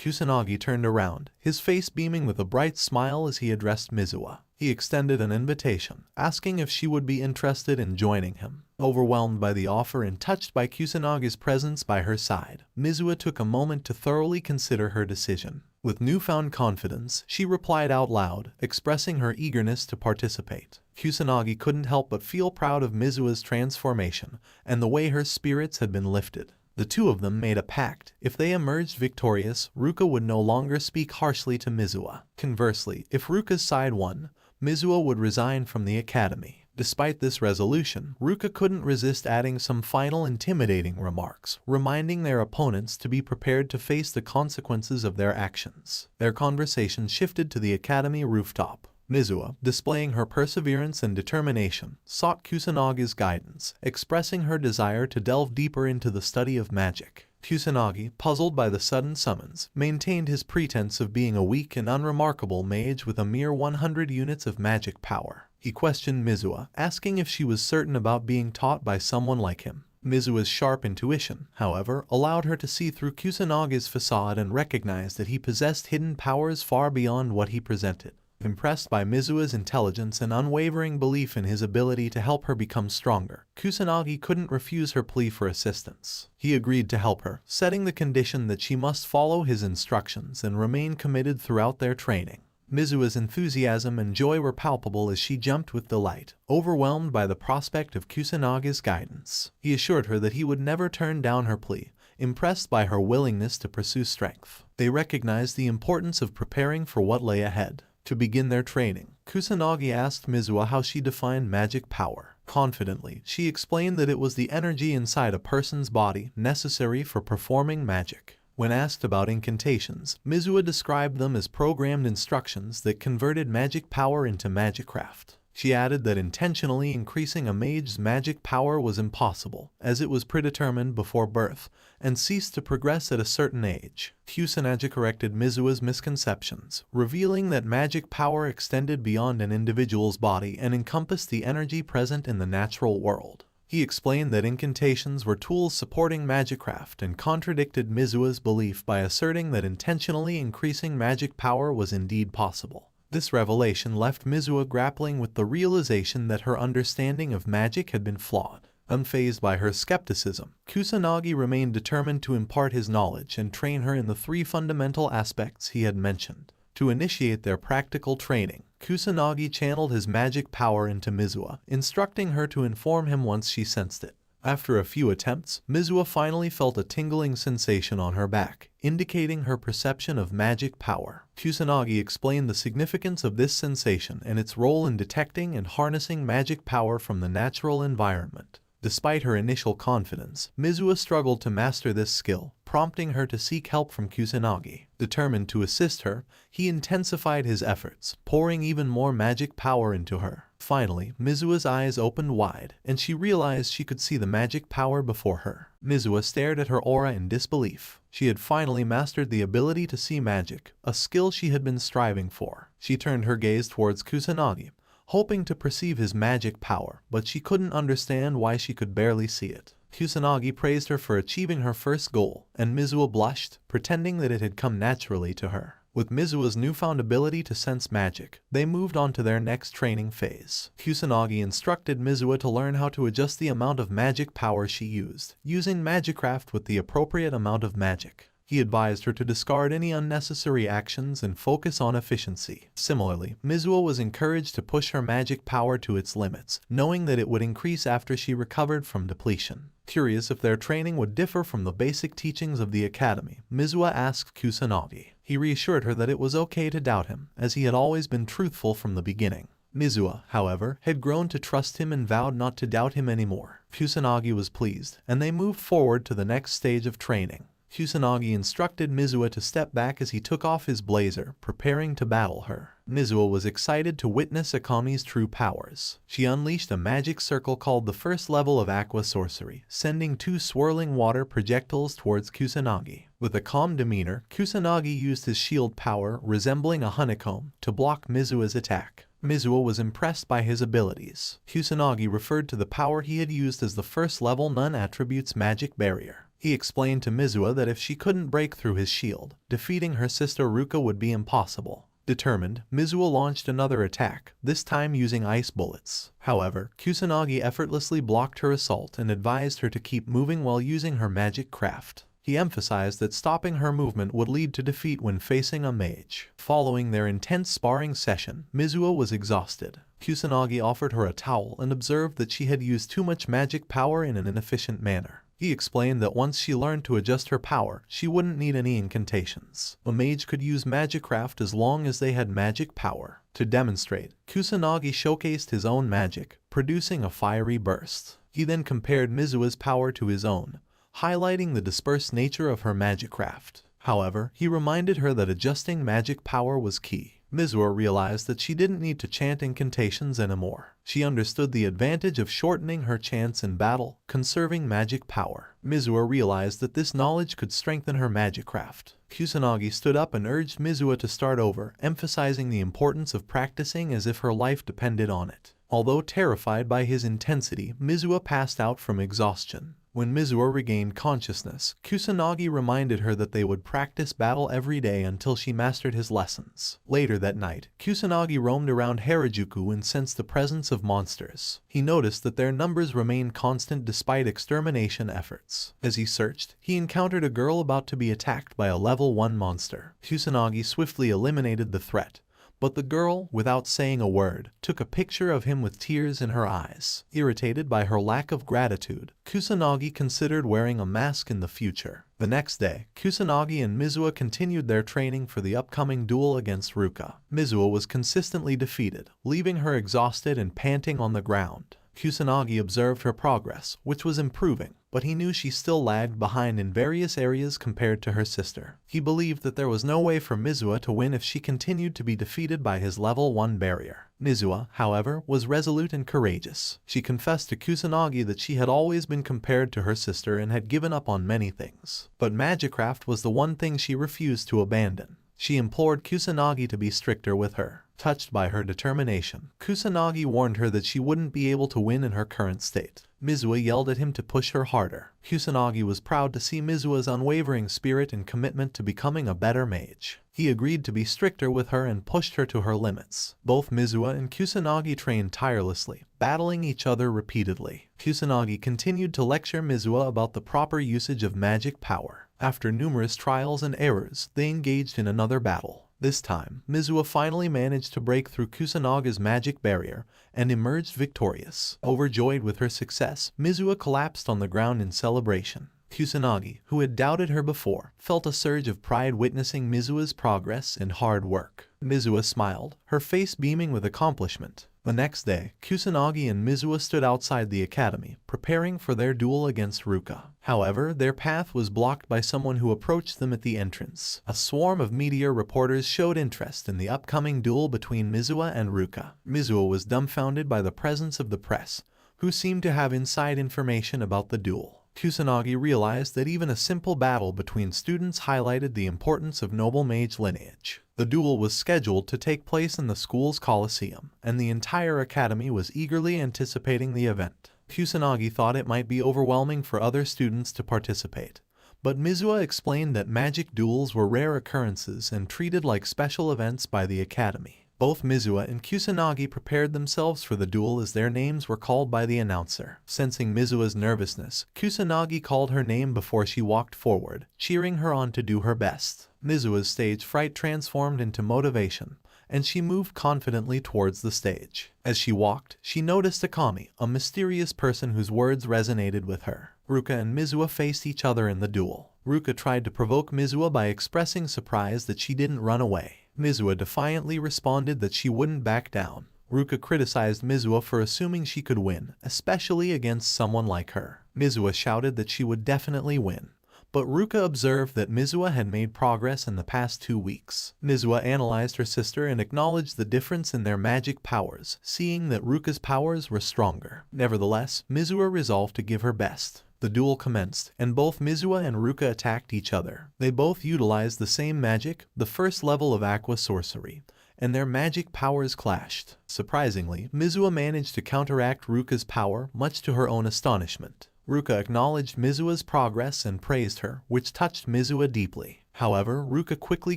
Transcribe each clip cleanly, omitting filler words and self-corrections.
Kusanagi turned around, his face beaming with a bright smile as he addressed Mizuwa. He extended an invitation, asking if she would be interested in joining him. Overwhelmed by the offer and touched by Kusanagi's presence by her side, Mizuwa took a moment to thoroughly consider her decision. With newfound confidence, she replied out loud, expressing her eagerness to participate. Kusanagi couldn't help but feel proud of Mizuwa's transformation and the way her spirits had been lifted. The two of them made a pact. If they emerged victorious, Ruka would no longer speak harshly to Mizuwa. Conversely, if Ruka's side won, Mizuwa would resign from the academy. Despite this resolution, Ruka couldn't resist adding some final intimidating remarks, reminding their opponents to be prepared to face the consequences of their actions. Their conversation shifted to the academy rooftop. Mizuwa, displaying her perseverance and determination, sought Kusanagi's guidance, expressing her desire to delve deeper into the study of magic. Kusanagi, puzzled by the sudden summons, maintained his pretense of being a weak and unremarkable mage with a mere 100 units of magic power. He questioned Mizuwa, asking if she was certain about being taught by someone like him. Mizuwa's sharp intuition, however, allowed her to see through Kusanagi's facade and recognize that he possessed hidden powers far beyond what he presented. Impressed by Mizuwa's intelligence and unwavering belief in his ability to help her become stronger, Kusanagi couldn't refuse her plea for assistance. He agreed to help her, setting the condition that she must follow his instructions and remain committed throughout their training. Mizuwa's enthusiasm and joy were palpable as she jumped with delight, overwhelmed by the prospect of Kusanagi's guidance. He assured her that he would never turn down her plea, impressed by her willingness to pursue strength. They recognized the importance of preparing for what lay ahead. To begin their training, Kusanagi asked Mizuwa how she defined magic power. Confidently, she explained that it was the energy inside a person's body necessary for performing magic. When asked about incantations, Mizuwa described them as programmed instructions that converted magic power into magicraft. She added that intentionally increasing a mage's magic power was impossible, as it was predetermined before birth, and ceased to progress at a certain age. Kusanagi corrected Mizuwa's misconceptions, revealing that magic power extended beyond an individual's body and encompassed the energy present in the natural world. He explained that incantations were tools supporting magicraft and contradicted Mizuwa's belief by asserting that intentionally increasing magic power was indeed possible. This revelation left Mizuwa grappling with the realization that her understanding of magic had been flawed. Unfazed by her skepticism, Kusanagi remained determined to impart his knowledge and train her in the three fundamental aspects he had mentioned. To initiate their practical training, Kusanagi channeled his magic power into Mizuwa, instructing her to inform him once she sensed it. After a few attempts, Mizuwa finally felt a tingling sensation on her back, indicating her perception of magic power. Kusanagi explained the significance of this sensation and its role in detecting and harnessing magic power from the natural environment. Despite her initial confidence, Mizuwa struggled to master this skill, prompting her to seek help from Kusanagi. Determined to assist her, he intensified his efforts, pouring even more magic power into her. Finally, Mizuwa's eyes opened wide, and she realized she could see the magic power before her. Mizuwa stared at her aura in disbelief. She had finally mastered the ability to see magic, a skill she had been striving for. She turned her gaze towards Kusanagi, hoping to perceive his magic power, but she couldn't understand why she could barely see it. Kusanagi praised her for achieving her first goal, and Mizuwa blushed, pretending that it had come naturally to her. With Mizuwa's newfound ability to sense magic, they moved on to their next training phase. Kusanagi instructed Mizuwa to learn how to adjust the amount of magic power she used, using magicraft with the appropriate amount of magic. He advised her to discard any unnecessary actions and focus on efficiency. Similarly, Mizuwa was encouraged to push her magic power to its limits, knowing that it would increase after she recovered from depletion. Curious if their training would differ from the basic teachings of the academy, Mizuwa asked Kusanagi. He reassured her that it was okay to doubt him, as he had always been truthful from the beginning. Mizuwa, however, had grown to trust him and vowed not to doubt him anymore. Kusanagi was pleased, and they moved forward to the next stage of training. Kusanagi instructed Mizuwa to step back as he took off his blazer, preparing to battle her. Mizuwa was excited to witness Akami's true powers. She unleashed a magic circle called the first level of aqua sorcery, sending two swirling water projectiles towards Kusanagi. With a calm demeanor, Kusanagi used his shield power, resembling a honeycomb, to block Mizuwa's attack. Mizuwa was impressed by his abilities. Kusanagi referred to the power he had used as the first level non-attributes magic barrier. He explained to Mizua that if she couldn't break through his shield, defeating her sister Ruka would be impossible. Determined, Mizua launched another attack, this time using ice bullets. However, Kusanagi effortlessly blocked her assault and advised her to keep moving while using her magic craft. He emphasized that stopping her movement would lead to defeat when facing a mage. Following their intense sparring session, Mizua was exhausted. Kusanagi offered her a towel and observed that she had used too much magic power in an inefficient manner. He explained that once she learned to adjust her power, she wouldn't need any incantations. A mage could use magicraft as long as they had magic power. To demonstrate, Kusanagi showcased his own magic, producing a fiery burst. He then compared Mizua's power to his own, highlighting the dispersed nature of her magicraft. However, he reminded her that adjusting magic power was key. Mizua realized that she didn't need to chant incantations anymore. She understood the advantage of shortening her chants in battle, conserving magic power. Mizua realized that this knowledge could strengthen her magicraft. Kusanagi stood up and urged Mizua to start over, emphasizing the importance of practicing as if her life depended on it. Although terrified by his intensity, Mizua passed out from exhaustion. When Mizua regained consciousness, Kusanagi reminded her that they would practice battle every day until she mastered his lessons. Later that night, Kusanagi roamed around Harajuku and sensed the presence of monsters. He noticed that their numbers remained constant despite extermination efforts. As he searched, he encountered a girl about to be attacked by a level 1 monster. Kusanagi swiftly eliminated the threat, but the girl, without saying a word, took a picture of him with tears in her eyes. Irritated by her lack of gratitude, Kusanagi considered wearing a mask in the future. The next day, Kusanagi and Mizua continued their training for the upcoming duel against Ruka. Mizua was consistently defeated, leaving her exhausted and panting on the ground. Kusanagi observed her progress, which was improving, but he knew she still lagged behind in various areas compared to her sister. He believed that there was no way for Mizua to win if she continued to be defeated by his level 1 barrier. Mizua, however, was resolute and courageous. She confessed to Kusanagi that she had always been compared to her sister and had given up on many things. But magicraft was the one thing she refused to abandon. She implored Kusanagi to be stricter with her. Touched by her determination, Kusanagi warned her that she wouldn't be able to win in her current state. Mizua yelled at him to push her harder. Kusanagi was proud to see Mizua's unwavering spirit and commitment to becoming a better mage. He agreed to be stricter with her and pushed her to her limits. Both Mizua and Kusanagi trained tirelessly, battling each other repeatedly. Kusanagi continued to lecture Mizua about the proper usage of magic power. After numerous trials and errors, they engaged in another battle. This time, Mizua finally managed to break through Kusanaga's magic barrier and emerged victorious. Overjoyed with her success, Mizua collapsed on the ground in celebration. Kusanagi, who had doubted her before, felt a surge of pride witnessing Mizua's progress and hard work. Mizua smiled, her face beaming with accomplishment. The next day, Kusanagi and Mizua stood outside the academy, preparing for their duel against Ruka. However, their path was blocked by someone who approached them at the entrance. A swarm of media reporters showed interest in the upcoming duel between Mizua and Ruka. Mizua was dumbfounded by the presence of the press, who seemed to have inside information about the duel. Kusanagi realized that even a simple battle between students highlighted the importance of noble mage lineage. The duel was scheduled to take place in the school's coliseum, and the entire academy was eagerly anticipating the event. Kusanagi thought it might be overwhelming for other students to participate, but Mizua explained that magic duels were rare occurrences and treated like special events by the academy. Both Mizua and Kusanagi prepared themselves for the duel as their names were called by the announcer. Sensing Mizua's nervousness, Kusanagi called her name before she walked forward, cheering her on to do her best. Mizua's stage fright transformed into motivation, and she moved confidently towards the stage. As she walked, she noticed Akami, a mysterious person whose words resonated with her. Ruka and Mizua faced each other in the duel. Ruka tried to provoke Mizua by expressing surprise that she didn't run away. Mizua defiantly responded that she wouldn't back down. Ruka criticized Mizua for assuming she could win, especially against someone like her. Mizua shouted that she would definitely win, but Ruka observed that Mizua had made progress in the past 2 weeks. Mizua analyzed her sister and acknowledged the difference in their magic powers, seeing that Ruka's powers were stronger. Nevertheless, Mizua resolved to give her best. The duel commenced, and both Mizua and Ruka attacked each other. They both utilized the same magic, the first level of aqua sorcery, and their magic powers clashed. Surprisingly, Mizua managed to counteract Ruka's power, much to her own astonishment. Ruka acknowledged Mizua's progress and praised her, which touched Mizua deeply. However, Ruka quickly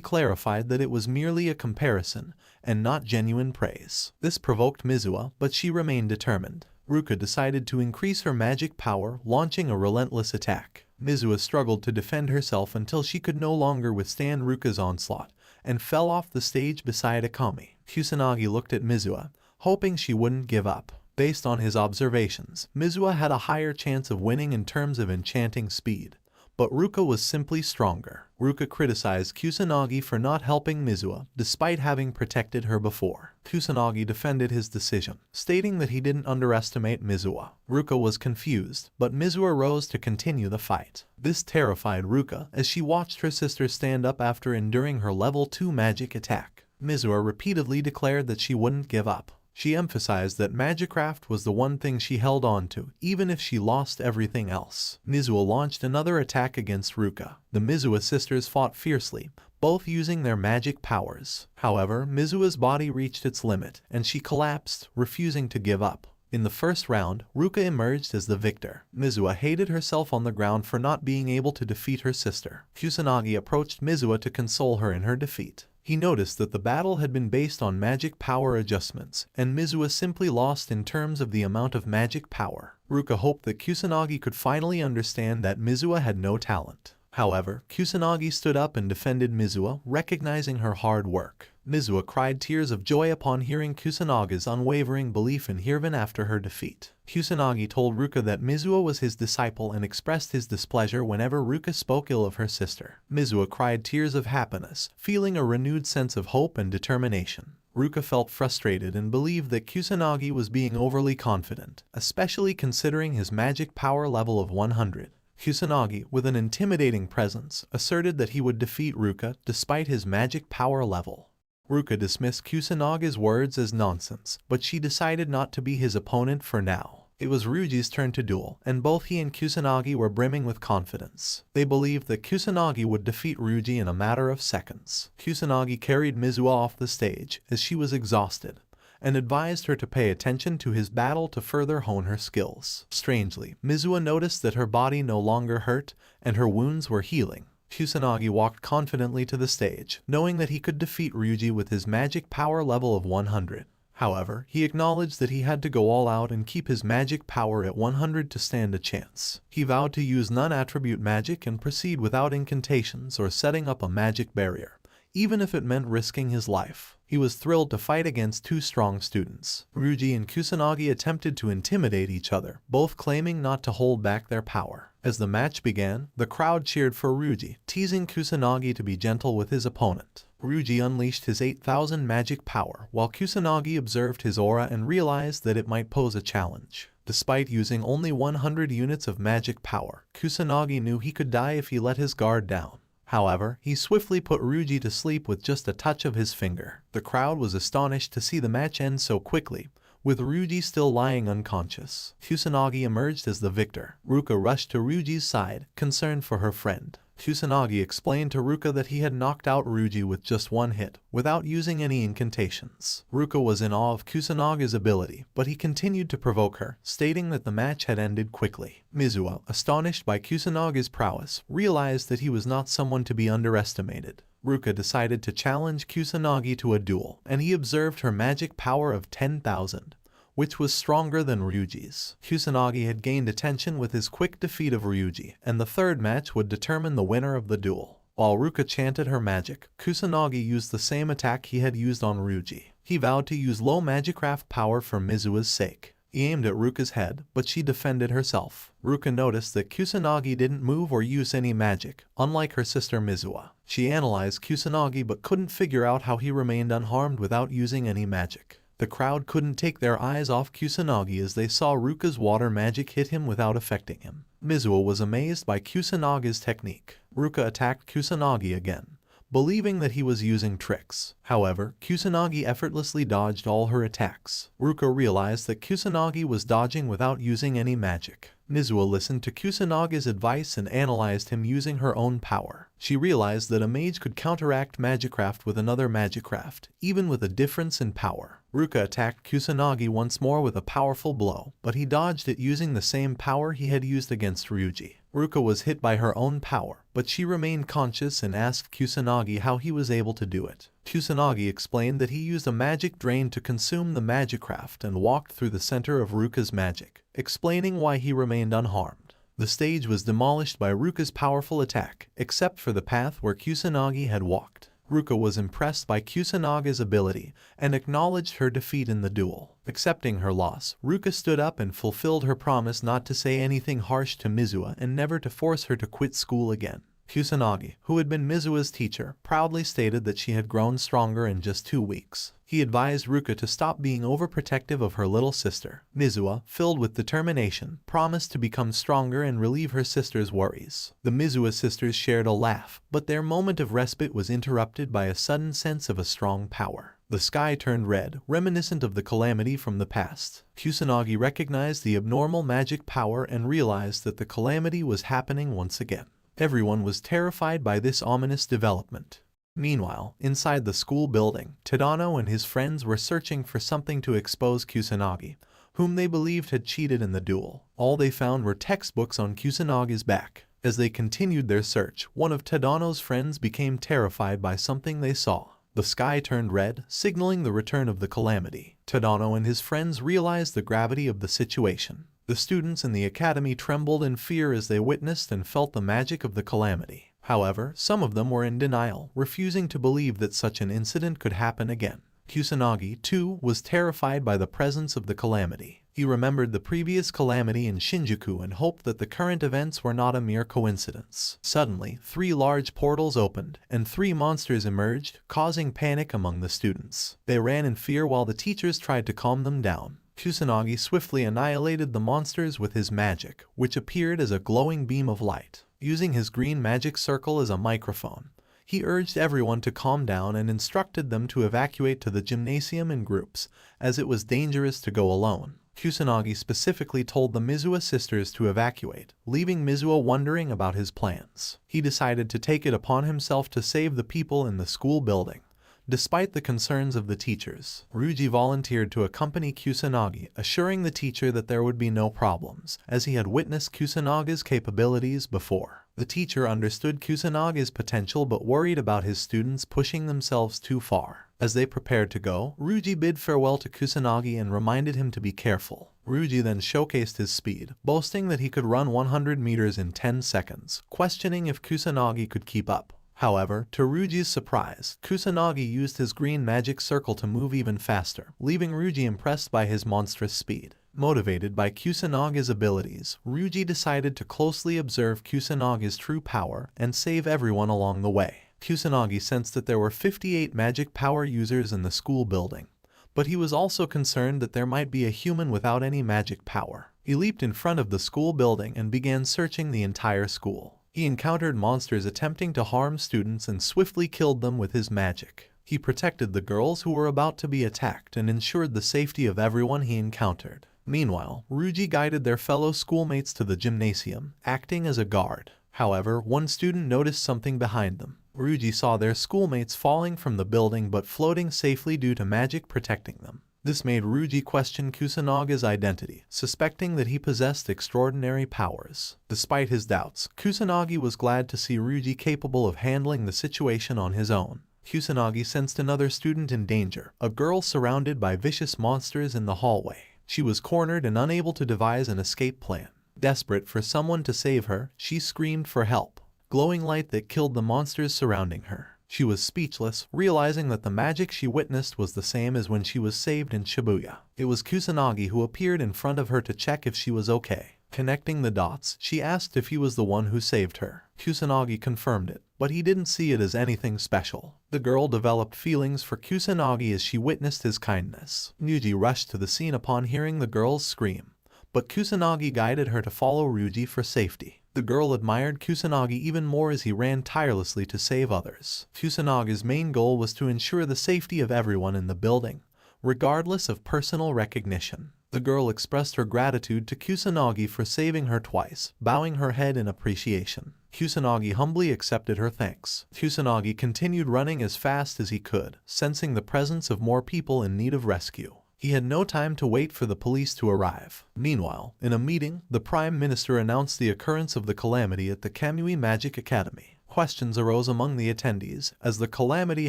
clarified that it was merely a comparison and not genuine praise. This provoked Mizua, but she remained determined. Ruka decided to increase her magic power, launching a relentless attack. Mizua struggled to defend herself until she could no longer withstand Ruka's onslaught and fell off the stage beside Akami. Kusanagi looked at Mizua, hoping she wouldn't give up. Based on his observations, Mizua had a higher chance of winning in terms of enchanting speed, but Ruka was simply stronger. Ruka criticized Kusanagi for not helping Mizua, despite having protected her before. Kusanagi defended his decision, stating that he didn't underestimate Mizua. Ruka was confused, but Mizua rose to continue the fight. This terrified Ruka as she watched her sister stand up after enduring her level 2 magic attack. Mizua repeatedly declared that she wouldn't give up. She emphasized that magicraft was the one thing she held on to, even if she lost everything else. Mizua launched another attack against Ruka. The Mizua sisters fought fiercely, both using their magic powers. However, Mizua's body reached its limit, and she collapsed, refusing to give up. In the first round, Ruka emerged as the victor. Mizua hated herself on the ground for not being able to defeat her sister. Kusanagi approached Mizua to console her in her defeat. He noticed that the battle had been based on magic power adjustments, and Mizua simply lost in terms of the amount of magic power. Ruka hoped that Kusanagi could finally understand that Mizua had no talent. However, Kusanagi stood up and defended Mizua, recognizing her hard work. Mizua cried tears of joy upon hearing Kusanagi's unwavering belief in Hirvan after her defeat. Kusanagi told Ruka that Mizua was his disciple and expressed his displeasure whenever Ruka spoke ill of her sister. Mizua cried tears of happiness, feeling a renewed sense of hope and determination. Ruka felt frustrated and believed that Kusanagi was being overly confident, especially considering his magic power level of 100. Kusanagi, with an intimidating presence, asserted that he would defeat Ruka despite his magic power level. Ruka dismissed Kusanagi's words as nonsense, but she decided not to be his opponent for now. It was Ryuji's turn to duel, and both he and Kusanagi were brimming with confidence. They believed that Kusanagi would defeat Ryuji in a matter of seconds. Kusanagi carried Mizua off the stage as she was exhausted, and advised her to pay attention to his battle to further hone her skills. Strangely, Mizua noticed that her body no longer hurt, and her wounds were healing. Kusanagi walked confidently to the stage, knowing that he could defeat Ryuji with his magic power level of 100. However, he acknowledged that he had to go all out and keep his magic power at 100 to stand a chance. He vowed to use non-attribute magic and proceed without incantations or setting up a magic barrier, even if it meant risking his life. He was thrilled to fight against two strong students. Ryuji and Kusanagi attempted to intimidate each other, both claiming not to hold back their power. As the match began, the crowd cheered for Ryuji, teasing Kusanagi to be gentle with his opponent. Ryuji unleashed his 8,000 magic power, while Kusanagi observed his aura and realized that it might pose a challenge. Despite using only 100 units of magic power, Kusanagi knew he could die if he let his guard down. However, he swiftly put Ryuji to sleep with just a touch of his finger. The crowd was astonished to see the match end so quickly, with Ryuji still lying unconscious. Kusanagi emerged as the victor. Ruka rushed to Ryuji's side, concerned for her friend. Kusanagi explained to Ruka that he had knocked out Ryuji with just one hit, without using any incantations. Ruka was in awe of Kusanagi's ability, but he continued to provoke her, stating that the match had ended quickly. Mizua, astonished by Kusanagi's prowess, realized that he was not someone to be underestimated. Ruka decided to challenge Kusanagi to a duel, and he observed her magic power of 10,000. Which was stronger than Ryuji's. Kusanagi had gained attention with his quick defeat of Ryuji, and the third match would determine the winner of the duel. While Ruka chanted her magic, Kusanagi used the same attack he had used on Ryuji. He vowed to use low magicraft power for Mizua's sake. He aimed at Ruka's head, but she defended herself. Ruka noticed that Kusanagi didn't move or use any magic, unlike her sister Mizua. She analyzed Kusanagi but couldn't figure out how he remained unharmed without using any magic. The crowd couldn't take their eyes off Kusanagi as they saw Ruka's water magic hit him without affecting him. Mizua was amazed by Kusanagi's technique. Ruka attacked Kusanagi again, believing that he was using tricks. However, Kusanagi effortlessly dodged all her attacks. Ruka realized that Kusanagi was dodging without using any magic. Mizuwa listened to Kusanaga's advice and analyzed him using her own power. She realized that a mage could counteract magicraft with another magicraft, even with a difference in power. Ruka attacked Kusanagi once more with a powerful blow, but he dodged it using the same power he had used against Ryuji. Ruka was hit by her own power, but she remained conscious and asked Kusanagi how he was able to do it. Kusanagi explained that he used a magic drain to consume the magicraft and walked through the center of Ruka's magic, explaining why he remained unharmed. The stage was demolished by Ruka's powerful attack, except for the path where Kusanagi had walked. Ruka was impressed by Kusanaga's ability and acknowledged her defeat in the duel. Accepting her loss, Ruka stood up and fulfilled her promise not to say anything harsh to Mizuwa and never to force her to quit school again. Kusanagi, who had been Mizuwa's teacher, proudly stated that she had grown stronger in just 2 weeks. He advised Ruka to stop being overprotective of her little sister. Mizuwa, filled with determination, promised to become stronger and relieve her sister's worries. The Mizuwa sisters shared a laugh, but their moment of respite was interrupted by a sudden sense of a strong power. The sky turned red, reminiscent of the calamity from the past. Kusanagi recognized the abnormal magic power and realized that the calamity was happening once again. Everyone was terrified by this ominous development. Meanwhile, inside the school building, Tadano and his friends were searching for something to expose Kusanagi, whom they believed had cheated in the duel. All they found were textbooks on Kusanagi's back. As they continued their search, one of Tadano's friends became terrified by something they saw. The sky turned red, signaling the return of the calamity. Tadano and his friends realized the gravity of the situation. The students in the academy trembled in fear as they witnessed and felt the magic of the calamity. However, some of them were in denial, refusing to believe that such an incident could happen again. Kusanagi, too, was terrified by the presence of the calamity. He remembered the previous calamity in Shinjuku and hoped that the current events were not a mere coincidence. Suddenly, 3 large portals opened, and 3 monsters emerged, causing panic among the students. They ran in fear while the teachers tried to calm them down. Kusanagi swiftly annihilated the monsters with his magic, which appeared as a glowing beam of light. Using his green magic circle as a microphone, he urged everyone to calm down and instructed them to evacuate to the gymnasium in groups, as it was dangerous to go alone. Kusanagi specifically told the Mizuwa sisters to evacuate, leaving Mizuwa wondering about his plans. He decided to take it upon himself to save the people in the school building. Despite the concerns of the teachers, Ryuji volunteered to accompany Kusanagi, assuring the teacher that there would be no problems, as he had witnessed Kusanaga's capabilities before. The teacher understood Kusanaga's potential but worried about his students pushing themselves too far. As they prepared to go, Ryuji bid farewell to Kusanagi and reminded him to be careful. Ryuji then showcased his speed, boasting that he could run 100 meters in 10 seconds, questioning if Kusanagi could keep up. However, to Ryuji's surprise, Kusanagi used his green magic circle to move even faster, leaving Ryuji impressed by his monstrous speed. Motivated by Kusanaga's abilities, Ryuji decided to closely observe Kusanaga's true power and save everyone along the way. Kusanagi sensed that there were 58 magic power users in the school building, but he was also concerned that there might be a human without any magic power. He leaped in front of the school building and began searching the entire school. He encountered monsters attempting to harm students and swiftly killed them with his magic. He protected the girls who were about to be attacked and ensured the safety of everyone he encountered. Meanwhile, Ryuji guided their fellow schoolmates to the gymnasium, acting as a guard. However, one student noticed something behind them. Ryuji saw their schoolmates falling from the building but floating safely due to magic protecting them. This made Ryuji question Kusanaga's identity, suspecting that he possessed extraordinary powers. Despite his doubts, Kusanagi was glad to see Ryuji capable of handling the situation on his own. Kusanagi sensed another student in danger, a girl surrounded by vicious monsters in the hallway. She was cornered and unable to devise an escape plan. Desperate for someone to save her, she screamed for help. Glowing light that killed the monsters surrounding her. She was speechless, realizing that the magic she witnessed was the same as when she was saved in Shibuya. It was Kusanagi who appeared in front of her to check if she was okay. Connecting the dots, she asked if he was the one who saved her. Kusanagi confirmed it, but he didn't see it as anything special. The girl developed feelings for Kusanagi as she witnessed his kindness. Ryuji rushed to the scene upon hearing the girl's scream, but Kusanagi guided her to follow Ryuji for safety. The girl admired Kusanagi even more as he ran tirelessly to save others. Kusanagi's main goal was to ensure the safety of everyone in the building, regardless of personal recognition. The The girl expressed her gratitude to Kusanagi for saving her twice, bowing her head in appreciation. Kusanagi humbly accepted her thanks. Kusanagi continued running as fast as he could, sensing the presence of more people in need of rescue. He had no time to wait for the police to arrive. Meanwhile, in a meeting, the Prime Minister announced the occurrence of the calamity at the Kamui Magic Academy. Questions arose among the attendees, as the calamity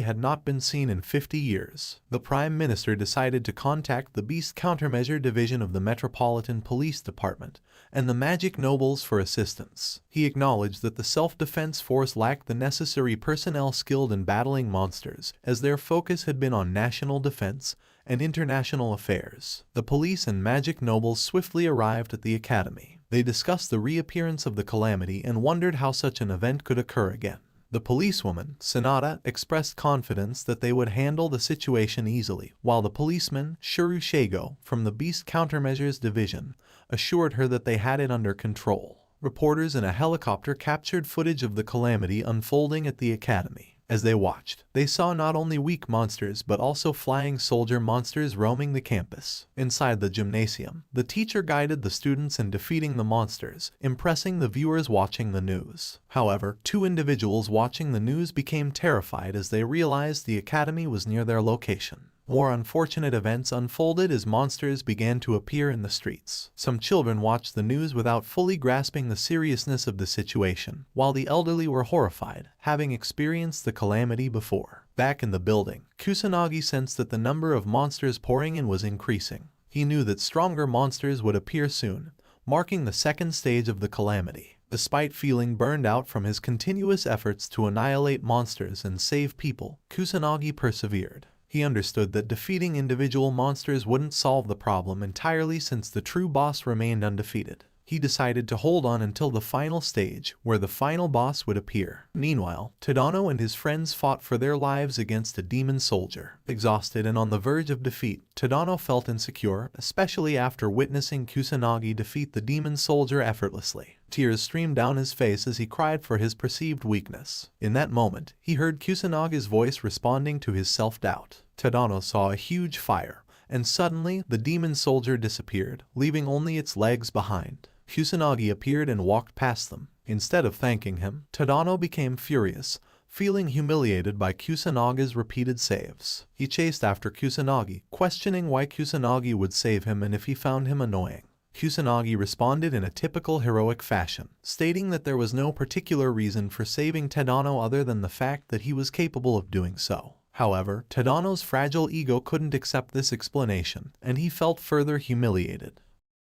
had not been seen in 50 years. The Prime Minister decided to contact the Beast Countermeasure Division of the Metropolitan Police Department and the Magic Nobles for assistance. He acknowledged that the self-defense force lacked the necessary personnel skilled in battling monsters, as their focus had been on national defense and international affairs. The police and magic nobles swiftly arrived at the academy. They discussed the reappearance of the calamity and wondered how such an event could occur again. The policewoman, Sonata, expressed confidence that they would handle the situation easily, while the policeman, Shirushigo, from the Beast Countermeasures Division, assured her that they had it under control. Reporters in a helicopter captured footage of the calamity unfolding at the academy. As they watched, they saw not only weak monsters but also flying soldier monsters roaming the campus. Inside the gymnasium, the teacher guided the students in defeating the monsters, impressing the viewers watching the news. However, two individuals watching the news became terrified as they realized the academy was near their location. More unfortunate events unfolded as monsters began to appear in the streets. Some children watched the news without fully grasping the seriousness of the situation, while the elderly were horrified, having experienced the calamity before. Back in the building, Kusanagi sensed that the number of monsters pouring in was increasing. He knew that stronger monsters would appear soon, marking the second stage of the calamity. Despite feeling burned out from his continuous efforts to annihilate monsters and save people, Kusanagi persevered. He understood that defeating individual monsters wouldn't solve the problem entirely since the true boss remained undefeated. He decided to hold on until the final stage, where the final boss would appear. Meanwhile, Tadano and his friends fought for their lives against a demon soldier. Exhausted and on the verge of defeat, Tadano felt insecure, especially after witnessing Kusanagi defeat the demon soldier effortlessly. Tears streamed down his face as he cried for his perceived weakness. In that moment, he heard Kusanagi's voice responding to his self-doubt. Tadano saw a huge fire, and suddenly the demon soldier disappeared, leaving only its legs behind. Kusanagi appeared and walked past them. Instead of thanking him, Tadano became furious, feeling humiliated by Kusanagi's repeated saves. He chased after Kusanagi, questioning why Kusanagi would save him and if he found him annoying. Kusanagi responded in a typical heroic fashion, stating that there was no particular reason for saving Tadano other than the fact that he was capable of doing so. However, Tadano's fragile ego couldn't accept this explanation, and he felt further humiliated.